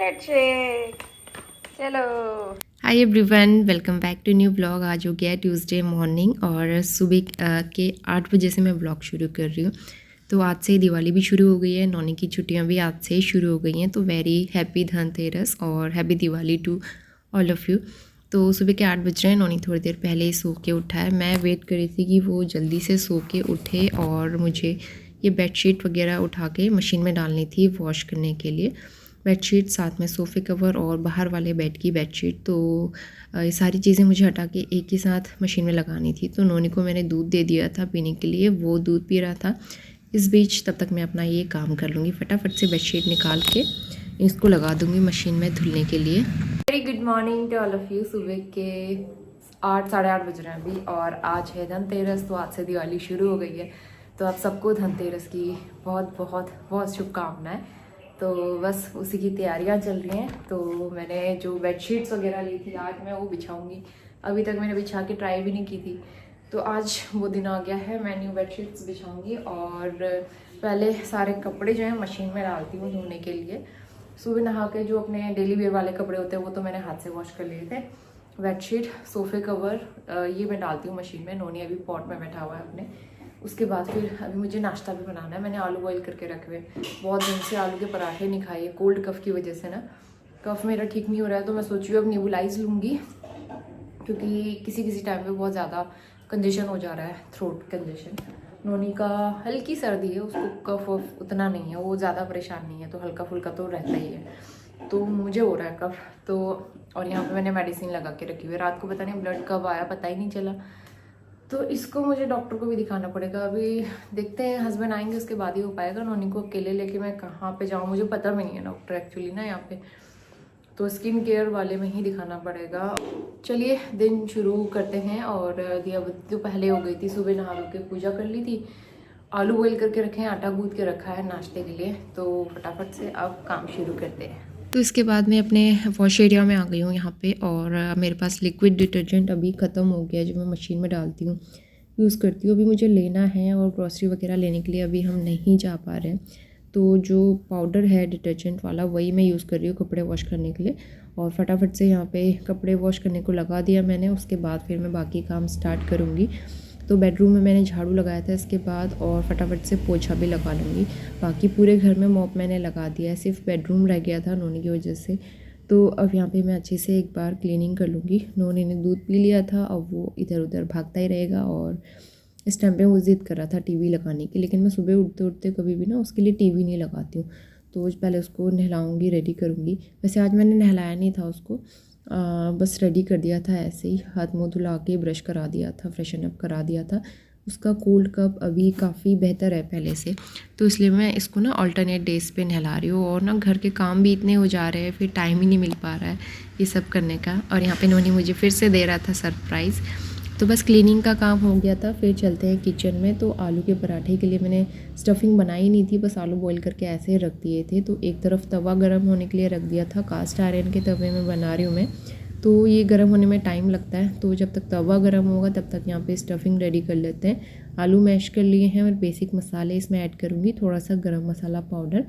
Chocolate shake. चलो। Hi everyone, welcome back to new blog. आज हो गया है ट्यूसडे मॉर्निंग और सुबह के 8 बजे से मैं ब्लॉग शुरू कर रही हूँ। तो आज से दिवाली भी शुरू हो गई है, नौनी की छुट्टियाँ भी आज से ही शुरू हो गई हैं। तो वेरी हैप्पी धनतेरस और happy Diwali to all of you. तो सुबह के 8 बज रहे हैं, नौनी थोड़ी देर पहले ही सो के उठा है। मैं वेट कर रही थी कि वो जल्दी से सो के उठे और मुझे ये बेडशीट वगैरह उठा के मशीन में डालनी थी वॉश करने के लिए। बेडशीट, साथ में सोफ़े कवर और बाहर वाले बेड की बेडशीट। तो ये सारी चीज़ें मुझे हटा के एक ही साथ मशीन में लगानी थी। तो नोनी को मैंने दूध दे दिया था पीने के लिए, वो दूध पी रहा था। इस बीच तब तक मैं अपना ये काम कर लूँगी, फटाफट से बेडशीट निकाल के इसको लगा दूँगी मशीन में धुलने के लिए। Very good morning to all of you. सुबह के 8 साढ़े 8 बज रहे हैं अभी और आज है धनतेरस। तो आज से दिवाली शुरू हो गई है। तो आप सबको धनतेरस की बहुत बहुत बहुत शुभकामनाएं। तो बस उसी की तैयारियां चल रही हैं। तो मैंने जो बेडशीट्स वगैरह ली थी आज मैं वो बिछाऊंगी। अभी तक मैंने बिछा के ट्राई भी नहीं की थी, तो आज वो दिन आ गया है, मैं न्यू बेडशीट्स बिछाऊंगी। और पहले सारे कपड़े जो हैं मशीन में डालती हूँ धोने के लिए। सुबह नहा के जो अपने डेली वेयर वाले कपड़े होते हैं वो तो मैंने हाथ से वॉश कर लिए थे। बेडशीट, सोफ़े कवर ये मैं डालती हूँ मशीन में। नोनी अभी पॉट में बैठा हुआ है अपने। उसके बाद फिर अभी मुझे नाश्ता भी बनाना है। मैंने आलू बॉईल करके रखे हुए, बहुत दिन से आलू के पराठे नहीं खाए, कोल्ड कफ़ की वजह से ना कफ़ मेरा ठीक नहीं हो रहा है। तो मैं सोच रही हूँ अब नेबुलाइज लूँगी, क्योंकि किसी किसी टाइम पे बहुत ज़्यादा कंजेशन हो जा रहा है, थ्रोट कंजेशन। नोनी का हल्की सर्दी है, उसको कफ़ उतना नहीं है, वो ज़्यादा परेशान नहीं है, तो हल्का फुल्का तो रहता ही है। तो मुझे हो रहा है कफ़। तो और यहाँ पे मैंने मेडिसिन लगा के रखी हुई है। रात को पता नहीं ब्लड कब आया, पता ही नहीं चला। तो इसको मुझे डॉक्टर को भी दिखाना पड़ेगा। अभी देखते हैं, हस्बैंड आएंगे उसके बाद ही हो पाएगा। नोनी को अकेले लेके मैं कहाँ पे जाऊँ, मुझे पता भी नहीं है डॉक्टर एक्चुअली ना यहाँ पे। तो स्किन केयर वाले में ही दिखाना पड़ेगा। चलिए दिन शुरू करते हैं। और दिया बत्ती तो पहले हो गई थी, सुबह नहा के पूजा कर ली थी। आलू बॉईल करके रखे हैं, आटा गूँथ के रखा है नाश्ते के लिए। तो फटाफट से अब काम शुरू करते हैं। तो इसके बाद मैं अपने वॉश एरिया में आ गई हूँ यहाँ पे। और मेरे पास लिक्विड डिटर्जेंट अभी ख़त्म हो गया है, जो मैं मशीन में डालती हूँ यूज़ करती हूँ। अभी मुझे लेना है और ग्रॉसरी वगैरह लेने के लिए अभी हम नहीं जा पा रहे हैं। तो जो पाउडर है डिटर्जेंट वाला वही मैं यूज़ कर रही हूँ कपड़े वॉश करने के लिए। और फटाफट से यहाँ पे कपड़े वॉश करने को लगा दिया मैंने। उसके बाद फिर मैं बाकी काम स्टार्ट करूँगी। तो बेडरूम में मैंने झाड़ू लगाया था इसके बाद, और फटाफट से पोछा भी लगा लूँगी। बाकी पूरे घर में मॉप मैंने लगा दिया है, सिर्फ बेडरूम रह गया था नोनी की वजह से। तो अब यहाँ पे मैं अच्छे से एक बार क्लीनिंग कर लूँगी। नोनी ने दूध पी लिया था, अब वो इधर उधर भागता ही रहेगा। और इस टाइम पे वो ज़िद कर रहा था टीवी लगाने की, लेकिन मैं सुबह उठते उठते कभी भी ना उसके लिए टीवी नहीं लगाती हूँ। तो पहले उसको नहलाऊँगी, रेडी करूँगी। वैसे आज मैंने नहलाया नहीं था उसको, बस रेडी कर दिया था ऐसे ही, हाथ मुँह धुला के ब्रश करा दिया था, फ्रेशन अप करा दिया था। उसका कोल्ड कप अभी काफ़ी बेहतर है पहले से, तो इसलिए मैं इसको ना अल्टरनेट डेज़ पे नहला रही हूँ। और ना घर के काम भी इतने हो जा रहे हैं, फिर टाइम ही नहीं मिल पा रहा है ये सब करने का। और यहाँ पे नोनी मुझे फिर से दे रहा था सरप्राइज़। तो बस क्लीनिंग का काम हो गया था, फिर चलते हैं किचन में। तो आलू के पराठे के लिए मैंने स्टफिंग बनाई नहीं थी, बस आलू बॉईल करके ऐसे ही रख दिए थे। तो एक तरफ तवा गर्म होने के लिए रख दिया था, कास्ट आयरन के तवे में बना रही हूँ मैं। तो ये गर्म होने में टाइम लगता है, तो जब तक तवा गर्म होगा तब तक यहाँ पे स्टफिंग रेडी कर लेते हैं। आलू मैश कर लिए हैं और बेसिक मसाले इसमें ऐड करूँगी। थोड़ा सा गरम मसाला पाउडर,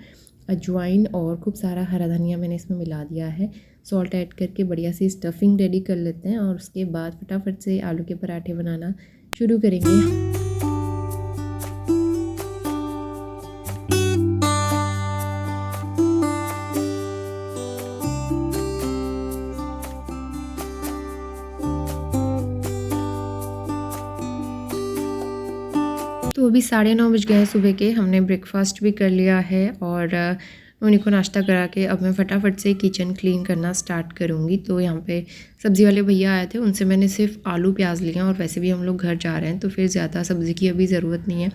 अजवाइन और खूब सारा हरा धनिया मैंने इसमें मिला दिया है। सॉल्ट ऐड करके बढ़िया सी स्टफिंग रेडी कर लेते हैं और उसके बाद फटाफट से आलू के पराठे बनाना शुरू करेंगे। तो अभी 9:30 बज गए हैं सुबह के। हमने ब्रेकफास्ट भी कर लिया है और उन्हीं को नाश्ता करा के अब मैं फटाफट से किचन क्लीन करना स्टार्ट करूँगी। तो यहाँ पे सब्ज़ी वाले भैया आए थे, उनसे मैंने सिर्फ आलू प्याज लिए हैं। और वैसे भी हम लोग घर जा रहे हैं तो फिर ज़्यादा सब्ज़ी की अभी ज़रूरत नहीं है।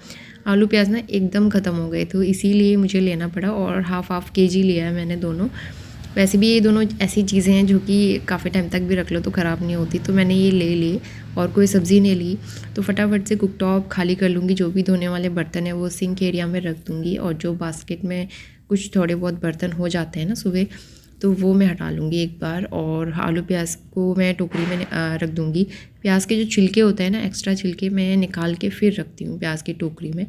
आलू प्याज ना एकदम ख़त्म हो गए, तो इसीलिए मुझे लेना पड़ा। और हाफ केजी लिया है मैंने दोनों। वैसे भी ये दोनों ऐसी चीज़ें हैं जो कि काफ़ी टाइम तक भी रख लो तो ख़राब नहीं होती, तो मैंने ये ले ली और कोई सब्ज़ी नहीं ली। तो फटाफट से कुकटॉप खाली कर लूँगी, जो भी धोने वाले बर्तन हैं वो सिंक एरिया में रख दूँगी। और जो बास्केट में कुछ थोड़े बहुत बर्तन हो जाते हैं ना सुबह, तो वो मैं हटा लूँगी एक बार। और आलू प्याज को मैं टोकरी में रख दूँगी। प्याज के जो छिलके होते हैं ना, एक्स्ट्रा छिलके मैं निकाल के फिर रखती हूँ प्याज की टोकरी में।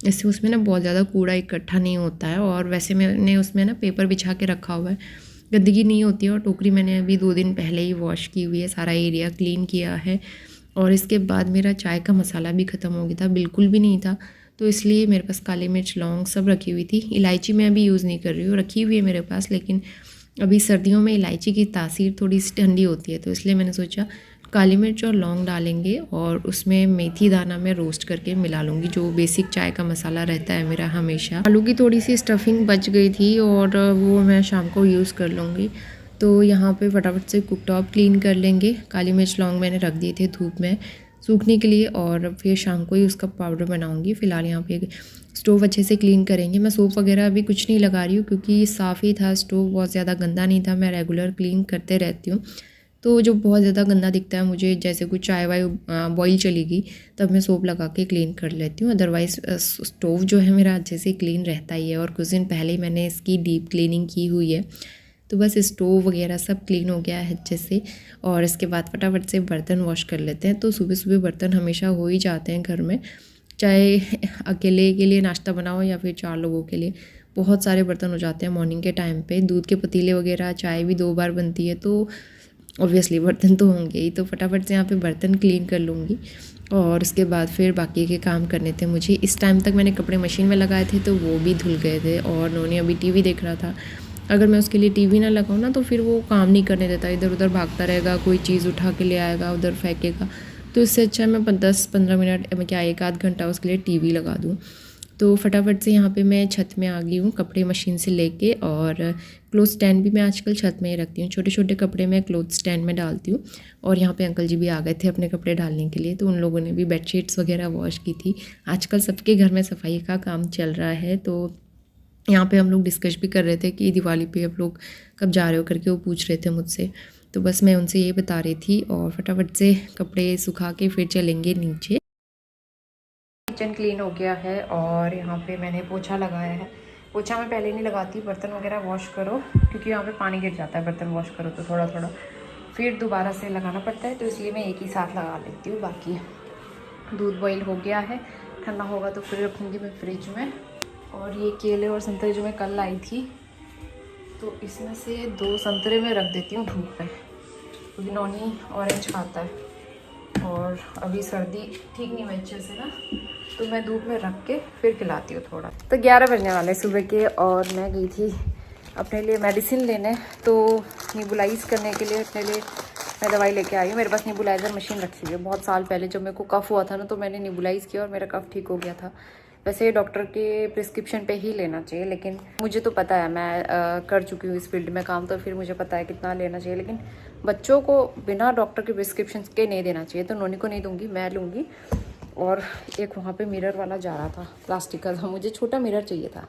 इससे उसमें ना बहुत ज़्यादा कूड़ा इकट्ठा नहीं होता है। और वैसे मैंने उसमें ना पेपर बिछा के रखा हुआ है, गंदगी नहीं होती है। और टोकरी मैंने अभी 2 दिन पहले ही वॉश की हुई है, सारा एरिया क्लीन किया है। और इसके बाद मेरा चाय का मसाला भी ख़त्म हो गया था, बिल्कुल भी नहीं था, तो इसलिए मेरे पास काली मिर्च, लौंग सब रखी हुई थी। इलायची मैं अभी यूज़ नहीं कर रही हूँ, रखी हुई है मेरे पास, लेकिन अभी सर्दियों में इलायची की तासीर थोड़ी सी ठंडी होती है, तो इसलिए मैंने सोचा काली मिर्च और लौंग डालेंगे और उसमें मेथी दाना मैं रोस्ट करके मिला लूँगी, जो बेसिक चाय का मसाला रहता है मेरा हमेशा। आलू की थोड़ी सी स्टफिंग बच गई थी और वो मैं शाम को यूज़ कर लूँगी। तो यहाँ पे फटाफट से कुक टॉप क्लीन कर लेंगे। काली मिर्च, लौंग मैंने रख दिए थे धूप में सूखने के लिए और फिर शाम को ही उसका पाउडर बनाऊँगी। फ़िलहाल यहाँ पे स्टोव अच्छे से क्लीन करेंगे। मैं सोप वगैरह अभी कुछ नहीं लगा रही हूँ क्योंकि साफ़ ही था स्टोव, बहुत ज़्यादा गंदा नहीं था। मैं रेगुलर क्लीन करते रहती हूँ, तो जो बहुत ज़्यादा गंदा दिखता है मुझे, जैसे कुछ चाय वाय बॉईल चलेगी तब मैं सोप लगा के क्लीन कर लेती हूँ। अदरवाइज़ स्टोव जो है मेरा अच्छे से क्लीन रहता ही है और कुछ दिन पहले ही मैंने इसकी डीप क्लीनिंग की हुई है। तो बस स्टोव वगैरह सब क्लीन हो गया है अच्छे से। और इसके बाद फटाफट से बर्तन वॉश कर लेते हैं। तो सुबह सुबह बर्तन हमेशा हो ही जाते हैं घर में, चाहे अकेले के लिए नाश्ता बनाओ या फिर 4 लोगों के लिए, बहुत सारे बर्तन हो जाते हैं मॉर्निंग के टाइम पे। दूध के पतीले वगैरह, चाय भी 2 बार बनती है, तो ऑब्वियसली बर्तन तो होंगे ही। तो फटाफट से यहाँ पे बर्तन क्लीन कर लूँगी और उसके बाद फिर बाकी के काम करने थे मुझे। इस टाइम तक मैंने कपड़े मशीन में लगाए थे तो वो भी धुल गए थे और नोनी अभी टीवी देख रहा था। अगर मैं उसके लिए टीवी ना लगाऊँ ना तो फिर वो काम नहीं करने देता, इधर उधर भागता रहेगा, कोई चीज़ उठा के ले आएगा, उधर फेंकेगा। तो इससे अच्छा मैं 10-15 मिनट क्या 1-आध घंटा उसके लिए टीवी लगा दूँ। तो फटाफट से यहाँ पे मैं छत में आ गई हूँ कपड़े मशीन से लेके। और क्लोथ स्टैंड भी मैं आजकल छत में ही रखती हूँ, छोटे छोटे कपड़े मैं क्लोथ स्टैंड में डालती हूँ। और यहाँ पे अंकल जी भी आ गए थे अपने कपड़े डालने के लिए, तो उन लोगों ने भी बेडशीट्स वगैरह वॉश की थी। आजकल सबके घर में सफाई का काम चल रहा है, तो यहाँ पे हम लोग डिस्कस भी कर रहे थे कि दिवाली पे आप लोग कब जा रहे हो करके, वो पूछ रहे थे मुझसे। तो बस मैं उनसे ये बता रही थी और फटाफट से कपड़े सुखा के फिर चलेंगे नीचे। किचन क्लीन हो गया है और यहाँ पे मैंने पोछा लगाया है। पोछा मैं पहले नहीं लगाती, बर्तन वगैरह वॉश करो क्योंकि यहाँ पे पानी गिर जाता है, बर्तन वॉश करो तो थोड़ा थोड़ा फिर दोबारा से लगाना पड़ता है, तो इसलिए मैं एक ही साथ लगा लेती हूँ। बाकी दूध बॉईल हो गया है, ठंडा होगा तो फिर रखूँगी मैं फ्रिज में। और ये केले और संतरे जो मैं कल लाई थी, तो इसमें से 2 संतरे मैं रख देती हूँ धूप में क्योंकि नॉनी ऑरेंज खाता है और अभी सर्दी ठीक नहीं हुई अच्छे से ना, तो मैं धूप में रख के फिर खिलाती हूँ थोड़ा। तो 11 बजने वाले सुबह के और मैं गई थी अपने लिए मेडिसिन लेने, तो निबुलाइज करने के लिए अपने लिए मैं दवाई लेके आई हूँ। मेरे पास निबुलाइज़र मशीन रखी हुई है, बहुत साल पहले जब मेरे को कफ़ हुआ था ना तो मैंने निबुलाइज़ किया और मेरा कफ़ ठीक हो गया था। वैसे डॉक्टर के प्रिस्क्रिप्शन पे ही लेना चाहिए, लेकिन मुझे तो पता है, मैं कर चुकी हूँ इस फील्ड में काम, तो फिर मुझे पता है कितना लेना चाहिए। लेकिन बच्चों को बिना डॉक्टर के प्रिस्क्रिप्शन के नहीं देना चाहिए, तो नोनी को नहीं दूंगी, मैं लूँगी। और एक वहाँ पे मिरर वाला जा रहा था, प्लास्टिक का था, मुझे छोटा मिरर चाहिए था,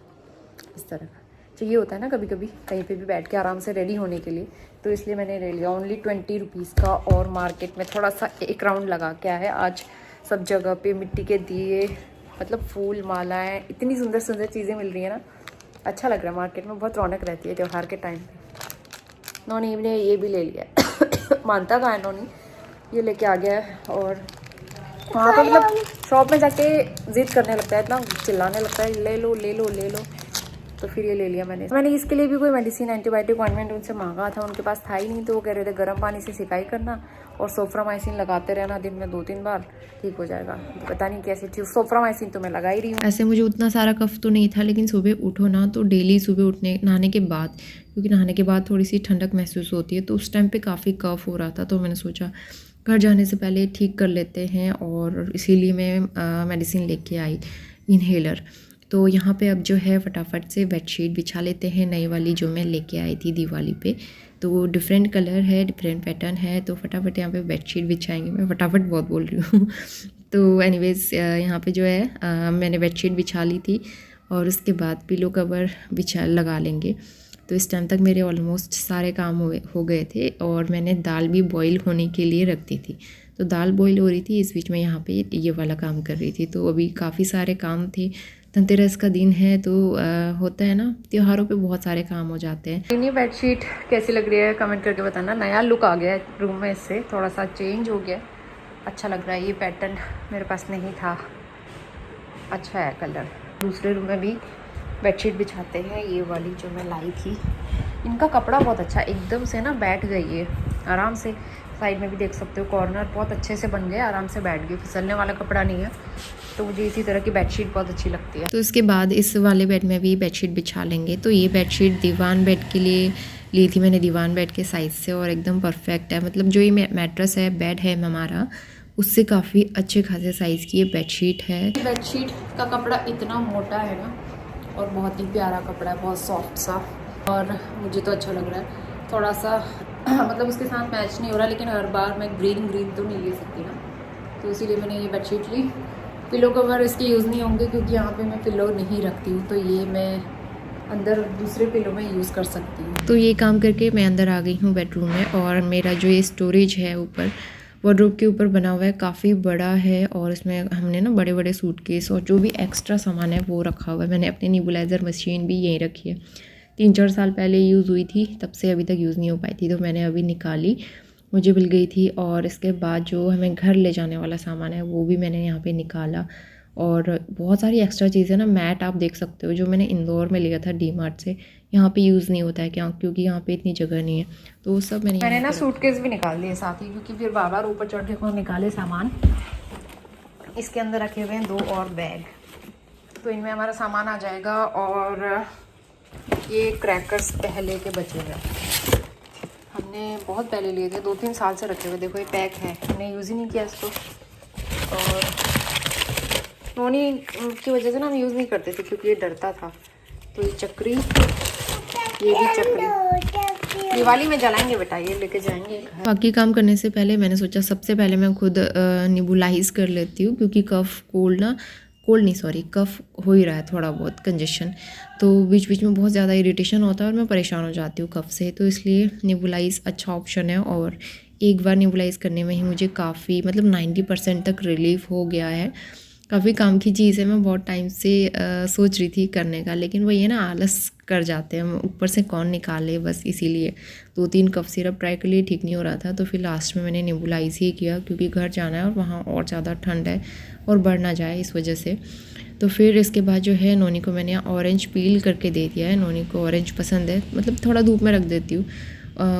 इस तरह का चाहिए होता है ना कभी कभी कहीं पे भी बैठ के आराम से रेडी होने के लिए, तो इसलिए मैंने ले लिया। ओनली 20 रुपीज़ का। और मार्केट में थोड़ा सा एक राउंड लगा के आया है। आज सब जगह पे मिट्टी के दिए, मतलब फूल मालाएँ, इतनी सुंदर सुंदर चीज़ें मिल रही है ना, अच्छा लग रहा है। मार्केट में बहुत रौनक रहती है त्यौहार के टाइम पे। नोनी ने ये भी ले लिया मानता कहाँ है नोनी, ये लेके आ गया है। और वहाँ पर मतलब शॉप में जाके जिद करने लगता है, इतना चिल्लाने लगता है, ले लो ले लो ले लो, तो फिर ये ले लिया मैंने इसके लिए भी कोई मेडिसिन, एंटीबायोटिक ऑइंटमेंट उनसे मांगा था, उनके पास था ही नहीं, तो वो कह रहे थे गर्म पानी से सिकाई करना और सोफ्रामाइसिन लगाते रहना दिन में 2-3 बार, ठीक हो जाएगा। तो पता नहीं कैसी थी सोफ्रामाइसिन, तो मैं लगा ही रही हूँ। ऐसे मुझे उतना सारा कफ तो नहीं था, लेकिन सुबह उठो ना तो डेली सुबह उठने नहाने के बाद, क्योंकि नहाने के बाद थोड़ी सी ठंडक महसूस होती है, तो उस टाइम पर काफ़ी कफ हो रहा था, तो मैंने सोचा घर जाने से पहले ठीक कर लेते हैं, और इसीलिए मैं मेडिसिन लेके आई, इन्हेलर। तो यहाँ पे अब जो है फटाफट से बेडशीट बिछा लेते हैं, नई वाली जो मैं लेके आई थी दिवाली पे। तो डिफरेंट कलर है, डिफरेंट पैटर्न है, तो फटाफट यहाँ पे बेडशीट बिछाएंगे। मैं फटाफट बहुत बोल रही हूँ तो एनीवेज यहाँ पे जो है मैंने बेडशीट बिछा ली थी और उसके बाद पिलो कवर लगा लेंगे। तो इस टाइम तक मेरे ऑलमोस्ट सारे काम हो गए थे और मैंने दाल भी बॉईल होने के लिए रख दी थी। तो दाल बॉईल हो रही थी, इस बीच में यहाँ पे ये वाला काम कर रही थी। तो अभी काफ़ी सारे काम थे, धनतेरस का दिन है, तो होता है ना त्योहारों पे बहुत सारे काम हो जाते हैं। ये बेडशीट कैसी लग रही है कमेंट करके बताना। नया लुक आ गया है रूम में, इससे थोड़ा सा चेंज हो गया, अच्छा लग रहा है। ये पैटर्न मेरे पास नहीं था, अच्छा है कलर। दूसरे रूम में भी बेडशीट बिछाते हैं, ये वाली जो मैं लाई थी इनका कपड़ा बहुत अच्छा, एकदम से ना बैठ गई है आराम से। साइड में भी देख सकते हो, कॉर्नर बहुत अच्छे से बन गए, आराम से बैठ गई, फिसलने वाला कपड़ा नहीं है। तो मुझे इसी तरह की बेडशीट बहुत अच्छी लगती है। तो इसके बाद इस वाले बेड में भी बेडशीट बिछा लेंगे। तो ये बेडशीट दीवान बेड के लिए ली थी मैंने, दीवान बेड के साइज़ से, और एकदम परफेक्ट है। मतलब जो ये मैट्रेस है, बेड है हमारा, उससे काफ़ी अच्छे खासे साइज़ की ये बेडशीट है। बेडशीट का कपड़ा इतना मोटा है ना, और बहुत ही प्यारा कपड़ा है, बहुत सॉफ्ट सा, और मुझे तो अच्छा लग रहा है। थोड़ा सा मतलब उसके साथ मैच नहीं हो रहा, लेकिन हर बार मैं ग्रीन तो नहीं ले सकती ना, तो इसीलिए मैंने ये बेडशीट ली। पिलो कवर इसके यूज़ नहीं होंगे क्योंकि यहाँ पे मैं पिलो नहीं रखती हूँ, तो ये मैं अंदर दूसरे पिलो में यूज़ कर सकती हूँ। तो ये काम करके मैं अंदर आ गई हूँ बेडरूम में, और मेरा जो ये स्टोरेज है ऊपर वार्डरोब के ऊपर बना हुआ है, काफ़ी बड़ा है, और इसमें हमने ना बड़े बड़े सूटकेस और जो भी एक्स्ट्रा सामान है वो रखा हुआ है। मैंने अपनी नेबुलाइज़र मशीन भी यहीं रखी है, 3-4 साल पहले यूज़ हुई थी, तब से अभी तक यूज़ नहीं हो पाई थी, तो मैंने अभी निकाली, मुझे मिल गई थी। और इसके बाद जो हमें घर ले जाने वाला सामान है वो भी मैंने यहाँ पे निकाला, और बहुत सारी एक्स्ट्रा चीज़ें ना, मैट आप देख सकते हो जो मैंने इंदौर में लिया था डीमार्ट से, यहाँ पे यूज़ नहीं होता है क्या, क्योंकि यहाँ पे इतनी जगह नहीं है, तो वो सब मैंने ना सूटकेस भी निकाल दिए साथ ही, क्योंकि फिर बार बार ऊपर चढ़ के कौन निकाले सामान। इसके अंदर रखे हुए हैं 2 और बैग, तो इनमें हमारा सामान आ जाएगा। और ये क्रैकर्स पहले के बचे हुए हमने बहुत पहले लिए थे, 2-3 साल से रखे हुए। देखो ये पैक है, हमने यूज़ ही नहीं किया इसको, और नोनी की वजह से ना हम यूज़ नहीं करते थे क्योंकि ये डरता था। तो ये चक्री, ये भी चक्री दिवाली में जलाएंगे बेटा, ये लेके जाएंगे। बाकी काम करने से पहले मैंने सोचा सबसे पहले मैं खुद नेबुलाइज कर लेती हूँ, क्योंकि कफ हो ही रहा है, थोड़ा बहुत कंजेशन, तो बीच बीच में बहुत ज़्यादा इरिटेशन होता है और मैं परेशान हो जाती हूँ कफ से, तो इसलिए नेबुलाइज अच्छा ऑप्शन है। और एक बार नेबुलाइज करने में ही मुझे काफ़ी, मतलब 90% तक रिलीफ हो गया है। काफ़ी काम की चीज़ है, मैं बहुत टाइम से सोच रही थी करने का, लेकिन वही है ना, आलस कर जाते हैं, ऊपर से कौन निकाले, बस इसीलिए 2-3 कफ सिरप ट्राई कर लिए, ठीक नहीं हो रहा था, तो फिर लास्ट में मैंने नेबुलाइज ही किया, क्योंकि घर जाना है और वहाँ और ज़्यादा ठंड है और बढ़ ना जाए इस वजह से। तो फिर इसके बाद जो है नोनी को मैंने ऑरेंज पील करके दे दिया है, नोनी को ऑरेंज पसंद है, मतलब थोड़ा धूप में रख देती हूँ,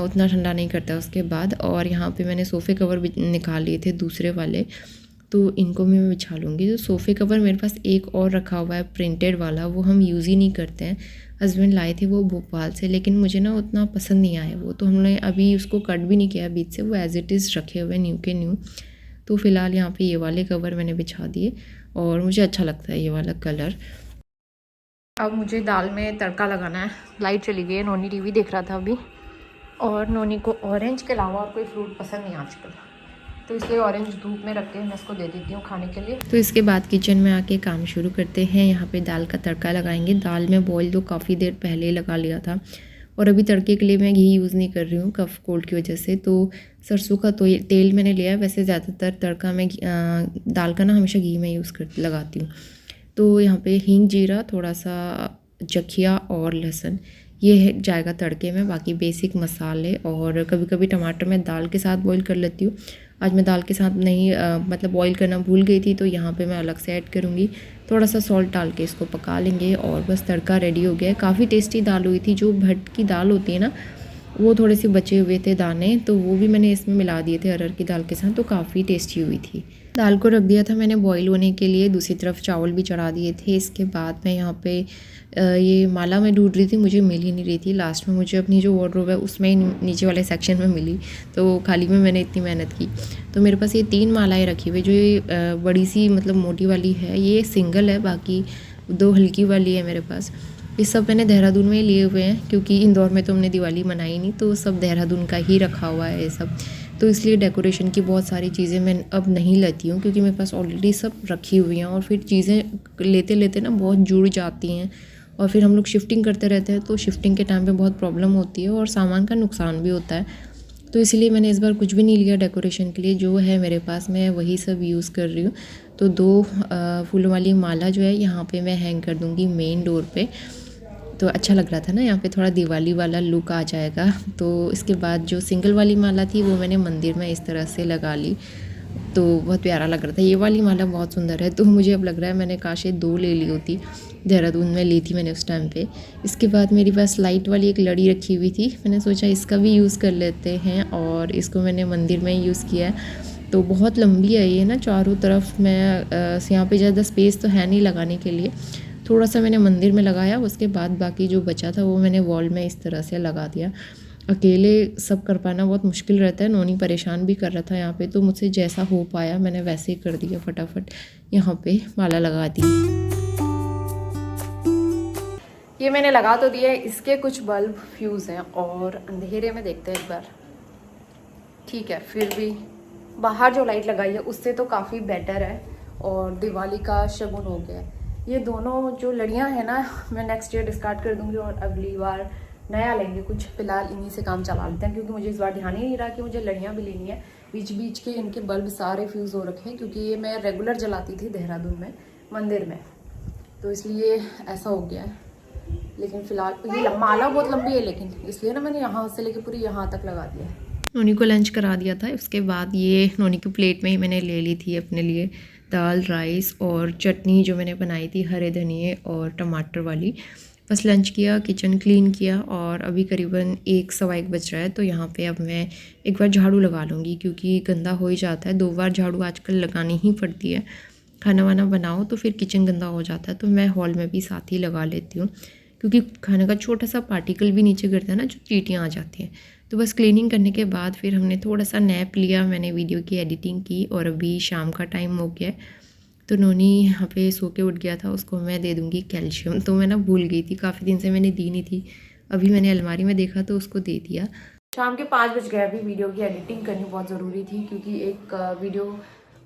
उतना ठंडा नहीं करता उसके बाद। और यहाँ पे मैंने सोफ़े कवर भी निकाल लिए थे दूसरे वाले, तो इनको भी मैं बिछा लूँगी। तो सोफ़े कवर मेरे पास एक और रखा हुआ है प्रिंटेड वाला, वो हम यूज़ ही नहीं करते हैं, हस्बैंड लाए थे वो भोपाल से, लेकिन मुझे ना उतना पसंद नहीं आया वो, तो हमने अभी उसको कट भी नहीं किया बीच से, वो एज़ इट इज़ रखे हुए न्यू के न्यू। तो फ़िलहाल यहाँ पे ये वाले कवर मैंने बिछा दिए, और मुझे अच्छा लगता है ये वाला कलर। अब मुझे दाल में तड़का लगाना है। लाइट चली गई है, नोनी टीवी देख रहा था अभी, और नोनी को ऑरेंज के अलावा और कोई फ्रूट पसंद नहीं आजकल, तो इसलिए ऑरेंज धूप में रख के मैं इसको दे देती हूँ खाने के लिए। तो इसके बाद किचन में आके काम शुरू करते हैं। यहाँ पे दाल का तड़का लगाएंगे। दाल में बॉईल तो काफ़ी देर पहले लगा लिया था, और अभी तड़के के लिए मैं घी यूज़ नहीं कर रही हूँ कफ कोल्ड की वजह से, तो सरसों का तेल मैंने लिया है। वैसे ज़्यादातर तड़का मैं दाल का ना हमेशा घी में लगाती हूँ। तो यहाँ पे हींग, जीरा, थोड़ा सा जखिया और लहसुन, ये जाएगा तड़के में। बाकी बेसिक मसाले, और कभी कभी टमाटर मैं दाल के साथ बॉईल कर लेती हूँ। आज मैं दाल के साथ नहीं मतलब बॉईल करना भूल गई थी, तो यहाँ पे मैं अलग से ऐड करूँगी। थोड़ा सा सॉल्ट डाल के इसको पका लेंगे, और बस तड़का रेडी हो गया है। काफ़ी टेस्टी दाल हुई थी। जो भट की दाल होती है ना, वो थोड़े से बचे हुए थे दाने, तो वो भी मैंने इसमें मिला दिए थे अरहर की दाल के साथ, तो काफ़ी टेस्टी हुई थी। दाल को रख दिया था मैंने बॉईल होने के लिए, दूसरी तरफ चावल भी चढ़ा दिए थे। इसके बाद मैं यहाँ पे ये माला में ढूंढ रही थी, मुझे मिल ही नहीं रही थी। लास्ट में मुझे अपनी जो वार्डरोब है उसमें ही नीचे वाले सेक्शन में मिली, तो खाली में मैंने इतनी मेहनत की। तो मेरे पास ये 3 मालाएँ रखी हुई, जो ये बड़ी सी मतलब मोटी वाली है ये सिंगल है, बाकी 2 हल्की वाली है मेरे पास। ये सब मैंने देहरादून में ही लिए हुए हैं, क्योंकि इंदौर में तो हमने दिवाली मनाई नहीं, तो सब देहरादून का ही रखा हुआ है ये सब। तो इसलिए डेकोरेशन की बहुत सारी चीज़ें मैं अब नहीं लेती हूँ, क्योंकि मेरे पास ऑलरेडी सब रखी हुई हैं, और फिर चीज़ें लेते लेते ना बहुत जुड़ जाती हैं, और फिर हम लोग शिफ्टिंग करते रहते हैं, तो शिफ्टिंग के टाइम पे बहुत प्रॉब्लम होती है और सामान का नुकसान भी होता है। तो इसलिए मैंने इस बार कुछ भी नहीं लिया डेकोरेशन के लिए, जो है मेरे पास मैं वही सब यूज़ कर रही हूँ। तो 2 फूलों वाली माला जो है यहाँ पे मैं हैंग कर दूँगी मेन डोर पे, तो अच्छा लग रहा था ना, यहाँ पे थोड़ा दिवाली वाला लुक आ जाएगा। तो इसके बाद जो सिंगल वाली माला थी वो मैंने मंदिर में इस तरह से लगा ली, तो बहुत प्यारा लग रहा था। ये वाली माला बहुत सुंदर है, तो मुझे अब लग रहा है मैंने काश ये 2 ले ली होती, देहरादून में ली थी मैंने उस टाइम पे। इसके बाद मेरे पास लाइट वाली एक लड़ी रखी हुई थी, मैंने सोचा इसका भी यूज़ कर लेते हैं और इसको मैंने मंदिर में यूज़ किया है। तो बहुत लंबी है ये ना, चारों तरफ मैं यहाँ पे ज़्यादा स्पेस तो है नहीं लगाने के लिए, थोड़ा सा मैंने मंदिर में लगाया, उसके बाद बाकी जो बचा था वो मैंने वॉल में इस तरह से लगा दिया। अकेले सब कर पाना बहुत मुश्किल रहता है, नोनी परेशान भी कर रहा था यहाँ पे, तो मुझसे जैसा हो पाया मैंने वैसे ही कर दिया, फटाफट यहाँ पे माला लगा दी। ये मैंने लगा तो दिया है, इसके कुछ बल्ब फ्यूज़ हैं और अंधेरे में देखते हैं एक बार। ठीक है, फिर भी बाहर जो लाइट लगाई है उससे तो काफ़ी बेटर है और दिवाली का शगुन हो गया है। ये दोनों जो लड़ियाँ हैं ना, मैं नेक्स्ट ईयर डिस्कार्ड कर दूँगी और अगली बार नया लेंगे कुछ। फिलहाल इन्हीं से काम चला लेते हैं क्योंकि मुझे इस बार ध्यान ही नहीं रहा कि मुझे लड़ियाँ भी लेनी है। बीच बीच के इनके बल्ब सारे फ्यूज़ हो रखे हैं क्योंकि ये मैं रेगुलर जलाती थी देहरादून में मंदिर में, तो इसलिए ऐसा हो गया है। लेकिन फ़िलहाल ये माला बहुत लंबी है, लेकिन इसलिए ना मैंने यहाँ से लेके पूरी यहाँ तक लगा दिया है। नोनी को लंच करा दिया था, उसके बाद ये नोनी की प्लेट में ही मैंने ले ली थी अपने लिए दाल, राइस और चटनी जो मैंने बनाई थी हरे धनिए और टमाटर वाली। बस लंच किया, किचन क्लीन किया और अभी करीबन 1-1:15 बज रहा है। तो यहाँ पे अब मैं एक बार झाड़ू लगा लूँगी क्योंकि गंदा हो ही जाता है, 2 बार झाड़ू आजकल लगानी ही पड़ती है। खाना वाना बनाओ तो फिर किचन गंदा हो जाता है, तो मैं हॉल में भी साथ ही लगा लेती हूँ क्योंकि खाने का छोटा सा पार्टिकल भी नीचे गिरता है ना, जो चींटियाँ आ जाती हैं। तो बस क्लीनिंग करने के बाद फिर हमने थोड़ा सा नैप लिया, मैंने वीडियो की एडिटिंग की और अभी शाम का टाइम हो गया है। तो नोनी यहाँ पे सो के उठ गया था, उसको मैं दे दूँगी कैल्शियम। तो मैं ना भूल गई थी, काफ़ी दिन से मैंने दी नहीं थी, अभी मैंने अलमारी में देखा तो उसको दे दिया। शाम के 5 बज गए। अभी वीडियो की एडिटिंग करनी बहुत ज़रूरी थी क्योंकि एक वीडियो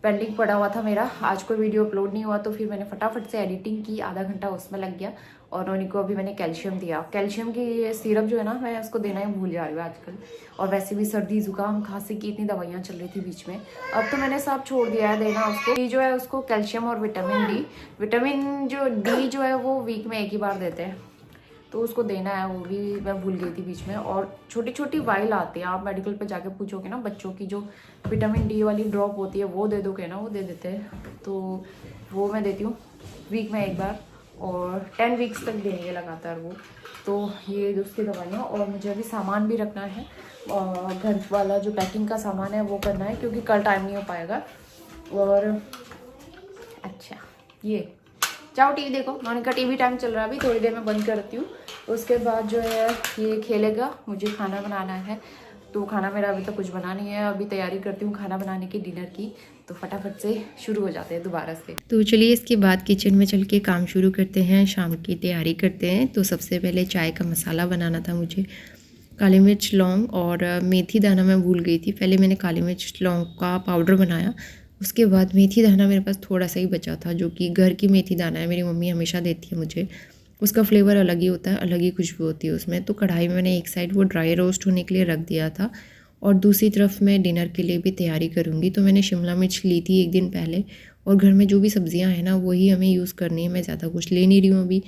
पेंडिंग पड़ा हुआ था मेरा, आज कोई वीडियो अपलोड नहीं हुआ, तो फिर मैंने फटाफट से एडिटिंग की, आधा घंटा उसमें लग गया। और नोनी को अभी मैंने कैल्शियम दिया। कैल्शियम की सिरप जो है ना, मैं उसको देना ही भूल जा रही हूँ आजकल। और वैसे भी सर्दी जुकाम खांसी की इतनी दवाइयाँ चल रही थी बीच में, अब तो मैंने सब छोड़ दिया है देना उसको। ये जो है उसको कैल्शियम और विटामिन जो डी जो है वो वीक में एक ही बार देते हैं, तो उसको देना है, वो भी मैं भूल गई थी बीच में। और छोटी छोटी वाइल आती है, आप मेडिकल पे जाके पूछोगे ना, बच्चों की जो विटामिन डी वाली ड्रॉप होती है वो दे दोगे ना, वो दे देते हैं, तो वो मैं देती हूँ वीक में एक बार और 10 वीक्स तक देंगे लगातार वो। तो ये उसकी दवाइयाँ, और मुझे अभी सामान भी रखना है, घर वाला जो पैकिंग का सामान है वो करना है क्योंकि कल टाइम नहीं हो पाएगा। और अच्छा, ये जाओ टीवी देखो, नोनी का टीवी टाइम चल रहा है, अभी थोड़ी देर में बंद करती हूँ। उसके बाद जो है ये खेलेगा, मुझे खाना बनाना है, तो खाना मेरा अभी तक कुछ बना नहीं है, अभी तैयारी करती हूँ खाना बनाने की, डिनर की। तो फटाफट से शुरू हो जाते हैं दोबारा से। तो चलिए इसके बाद किचन में चल के काम शुरू करते हैं, शाम की तैयारी करते हैं। तो सबसे पहले चाय का मसाला बनाना था मुझे, काली मिर्च, लौंग और मेथी दाना मैं भूल गई थी। पहले मैंने काली मिर्च लौंग का पाउडर बनाया, उसके बाद मेथी दाना मेरे पास थोड़ा सा ही बचा था, जो कि घर की मेथी दाना है, मेरी मम्मी हमेशा देती है मुझे। उसका फ्लेवर अलग ही होता है, अलग ही खुशबू होती है उसमें। तो कढ़ाई में मैंने एक साइड वो ड्राई रोस्ट होने के लिए रख दिया था और दूसरी तरफ मैं डिनर के लिए भी तैयारी करूँगी। तो मैंने शिमला मिर्च ली थी एक दिन पहले, और घर में जो भी सब्जियां हैं ना वही हमें यूज़ करनी है, मैं ज़्यादा कुछ ले नहीं रही हूँ अभी।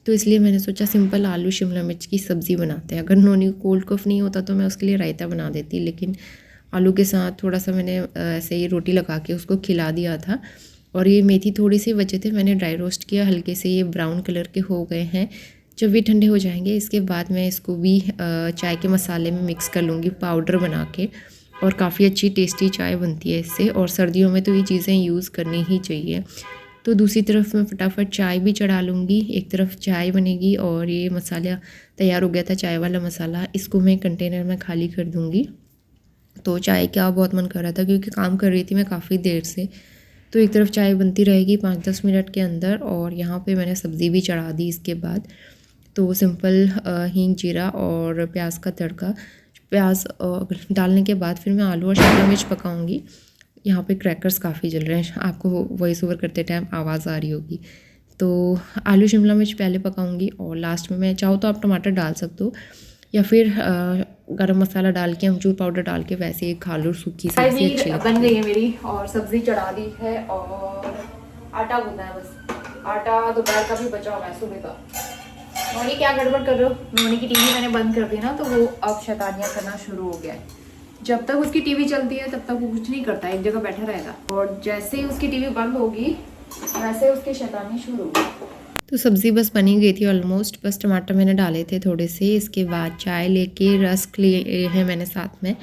तो इसलिए मैंने सोचा सिंपल आलू शिमला मिर्च की सब्ज़ी बनाते हैं। अगर नोनी को कोल्ड कफ नहीं होता तो मैं उसके लिए रायता बना देती, लेकिन आलू के साथ थोड़ा सा मैंने ऐसे ही रोटी लगा के उसको खिला दिया था। और ये मेथी थोड़ी सी बचे थे, मैंने ड्राई रोस्ट किया, हल्के से ये ब्राउन कलर के हो गए हैं। जब ये ठंडे हो जाएंगे इसके बाद मैं इसको भी चाय के मसाले में मिक्स कर लूँगी पाउडर बना के, और काफ़ी अच्छी टेस्टी चाय बनती है इससे, और सर्दियों में तो ये चीज़ें यूज़ करनी ही चाहिए। तो दूसरी तरफ मैं फटाफट चाय भी चढ़ा लूँगी, एक तरफ चाय बनेगी और ये मसाला तैयार हो गया था चाय वाला मसाला, इसको मैं कंटेनर में खाली कर दूँगी। तो चाय का बहुत मन कर रहा था क्योंकि काम कर रही थी मैं काफ़ी देर से, तो एक तरफ चाय बनती रहेगी 5-10 मिनट के अंदर, और यहाँ पे मैंने सब्ज़ी भी चढ़ा दी इसके बाद। तो सिंपल हींग, जीरा और प्याज का तड़का, प्याज डालने के बाद फिर मैं आलू और शिमला मिर्च पकाऊंगी। यहाँ पे क्रैकर्स काफ़ी जल रहे हैं, आपको वॉइस ओवर करते टाइम आवाज़ आ रही होगी। तो आलू शिमला मिर्च पहले पकाऊंगी और लास्ट में मैं चाहो तो आप टमाटर डाल सकते हो, या फिर गरम मसाला डाल के, अमचूर पाउडर डाल के वैसे ही खा लो, सूखी सब्जी अच्छी लगती है। बन गई है मेरी और सब्जी चढ़ा दी है, और आटा गूंदा है बस, आटा दोपहर का भी बचा हुआ है सुबह का। नोनी क्या गड़बड़ कर रहे हो? नोनी की टीवी मैंने बंद कर दी ना, तो वो अब शैतानियाँ करना शुरू हो गया है। जब तक उसकी टीवी चलती है तब तक वो कुछ नहीं करता, एक जगह बैठा रहेगा, और जैसे ही उसकी टीवी बंद होगी वैसे उसकी शैतानी शुरू होगी। तो सब्ज़ी बस बनी गई थी ऑलमोस्ट, बस टमाटर मैंने डाले थे थोड़े से। इसके बाद चाय लेके रस्क लिए हैं मैंने साथ में,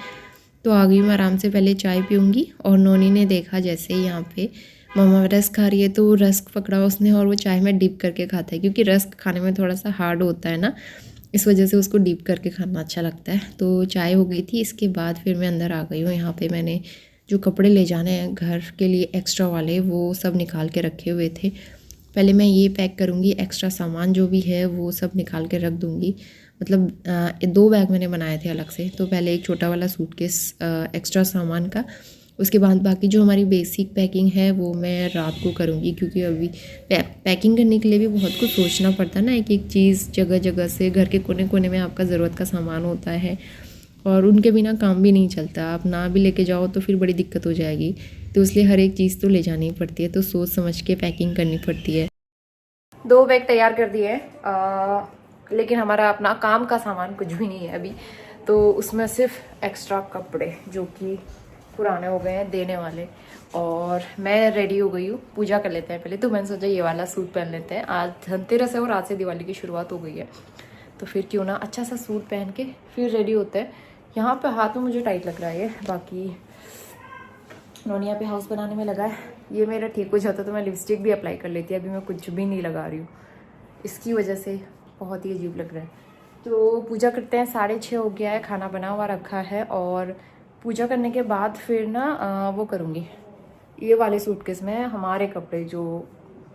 तो आ गई मैं आराम से, पहले चाय पीऊँगी। और नोनी ने देखा जैसे ही यहाँ पे मम्मा रस्क खा रही है तो रस्क पकड़ा उसने और वो चाय में डिप करके खाता है, क्योंकि रस्क खाने में थोड़ा सा हार्ड होता है ना, इस वजह से उसको डीप करके खाना अच्छा लगता है। तो चाय हो गई थी, इसके बाद फिर मैं अंदर आ गई हूँ। यहाँ पे मैंने जो कपड़े ले जाने हैं घर के लिए एक्स्ट्रा वाले, वो सब निकाल के रखे हुए थे। पहले मैं ये पैक करूँगी, एक्स्ट्रा सामान जो भी है वो सब निकाल के रख दूँगी। मतलब 2 बैग मैंने बनाए थे अलग से, तो पहले एक छोटा वाला सूटकेस एक्स्ट्रा सामान का, उसके बाद बाकी जो हमारी बेसिक पैकिंग है वो मैं रात को करूँगी, क्योंकि अभी पैकिंग करने के लिए भी बहुत कुछ सोचना पड़ता है ना, एक एक चीज़ जगह जगह से, घर के कोने कोने में आपका ज़रूरत का सामान होता है और उनके बिना काम भी नहीं चलता। आप ना भी लेके जाओ तो फिर बड़ी दिक्कत हो जाएगी, तो इसलिए हर एक चीज़ तो ले जानी पड़ती है, तो सोच समझ के पैकिंग करनी पड़ती है। 2 बैग तैयार कर दिए, लेकिन हमारा अपना काम का सामान कुछ भी नहीं है अभी, तो उसमें सिर्फ एक्स्ट्रा कपड़े जो कि पुराने हो गए हैं देने वाले। और मैं रेडी हो गई हूँ, पूजा कर लेते हैं पहले, तो मैंने सोचा ये वाला सूट पहन लेते हैं। आज धनतेरस है और आज से दिवाली की शुरुआत हो गई है, तो फिर क्यों ना अच्छा सा सूट पहन के फिर रेडी होते हैं। यहाँ पे हाथ में मुझे टाइट लग रहा है ये, बाकी नोनिया पे हाउस बनाने में लगा है। ये मेरा ठीक हो जाता तो मैं लिपस्टिक भी अप्लाई कर लेती, अभी मैं कुछ भी नहीं लगा रही हूँ, इसकी वजह से बहुत ही अजीब लग रहा है। तो पूजा करते हैं, 6:30 हो गया है, खाना बना हुआ रखा है। और पूजा करने के बाद फिर ना वो करूँगी, ये वाले सूटकेस में हमारे कपड़े जो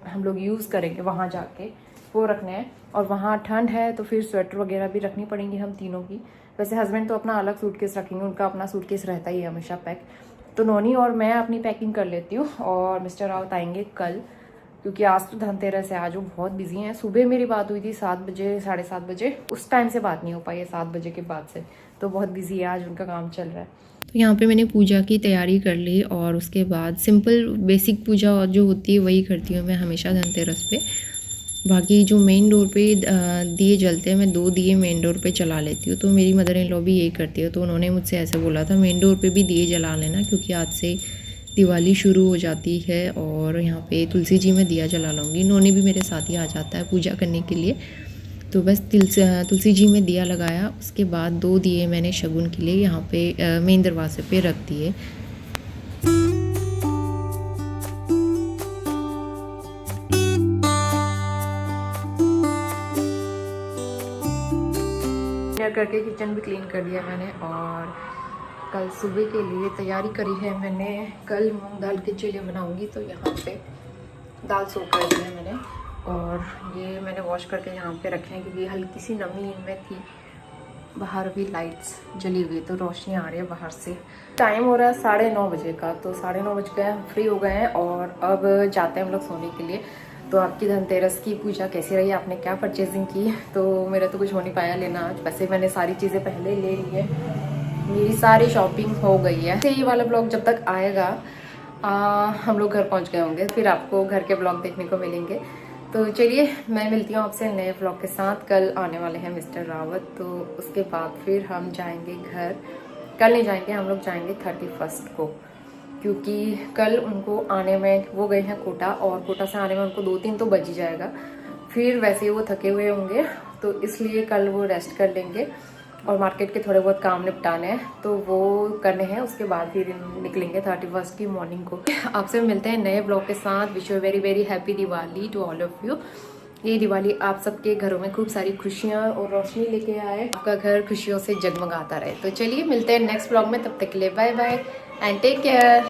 हम लोग यूज़ करेंगे वहाँ जाके वो रखने हैं। और वहाँ ठंड है तो फिर स्वेटर वगैरह भी रखनी पड़ेंगी हम तीनों की। वैसे हस्बैंड तो अपना अलग सूटकेस रखेंगे, उनका अपना सूटकेस रहता ही है हमेशा पैक। तो नोनी और मैं अपनी पैकिंग कर लेती हूँ, और मिस्टर रावत आएंगे कल, क्योंकि आज तो धनतेरस है, आज वो बहुत बिजी हैं। सुबह मेरी बात हुई थी 7 बजे 7:30 बजे, उस टाइम से बात नहीं हो पाई है 7 बजे के बाद से, तो बहुत बिजी है, आज उनका काम चल रहा है। तो यहाँ पे मैंने पूजा की तैयारी कर ली, और उसके बाद सिंपल बेसिक पूजा जो होती है वही करती हूँ मैं हमेशा धनतेरस पे। बाकी जो मेन डोर पे दिए जलते हैं, मैं 2 दिए मेन डोर पे जला लेती हूँ, तो मेरी मदर इन लॉ भी यही करती है, तो उन्होंने मुझसे ऐसे बोला था मेन डोर पे भी दिए जला लेना, क्योंकि आज से दिवाली शुरू हो जाती है। और यहाँ पे तुलसी जी में दिया जला लूँगी, नोनी भी मेरे साथ ही आ जाता है पूजा करने के लिए। तो बस तुलसी जी में दिया लगाया, उसके बाद 2 दिए मैंने शगुन के लिए यहाँ पे मेन दरवाजे पे रख दिए। करके किचन भी क्लीन कर दिया मैंने, और कल सुबह के लिए तैयारी करी है मैंने। कल मूंग दाल के चीले बनाऊंगी, तो यहाँ पे दाल सोख कर दी है मैंने, और ये मैंने वॉश करके यहाँ पे रखे हैं, क्योंकि हल्की सी नमी इनमें थी। बाहर भी लाइट्स जली हुई, तो रोशनी आ रही है बाहर से। टाइम हो रहा है 9:30 बजे का, तो 9:30 बज गए, हम फ्री हो गए हैं और अब जाते हैं हम लोग सोने के लिए। तो आपकी धनतेरस की पूजा कैसी रही, आपने क्या परचेजिंग की? तो मेरा तो कुछ हो नहीं पाया लेना आज, वैसे मैंने सारी चीज़ें पहले ले ली है, मेरी सारी शॉपिंग हो गई है। ये वाला ब्लॉग जब तक आएगा हम लोग घर पहुंच गए होंगे, फिर आपको घर के ब्लॉग देखने को मिलेंगे। तो चलिए मैं मिलती हूँ आपसे नए ब्लॉग के साथ। कल आने वाले हैं मिस्टर रावत, तो उसके बाद फिर हम जाएंगे घर। कल नहीं जाएंगे, हम लोग जाएंगे 31 को, क्योंकि कल उनको आने में, वो गए हैं कोटा, और कोटा से आने में उनको 2-3 तो बज ही जाएगा। फिर वैसे ही वो थके हुए होंगे, तो इसलिए कल वो रेस्ट कर लेंगे, और मार्केट के थोड़े बहुत काम निपटाने हैं तो वो करने हैं। उसके बाद फिर निकलेंगे 31 की मॉर्निंग को। आपसे मिलते हैं नए ब्लॉग के साथ। Wish you very very happy Diwali to all of you. ये दिवाली आप सबके घरों में खूब सारी खुशियाँ और रोशनी लेके आए, आपका घर खुशियों से जगमगाता रहे। तो चलिए मिलते हैं नेक्स्ट ब्लॉग में, तब तक के लिए bye bye and take care.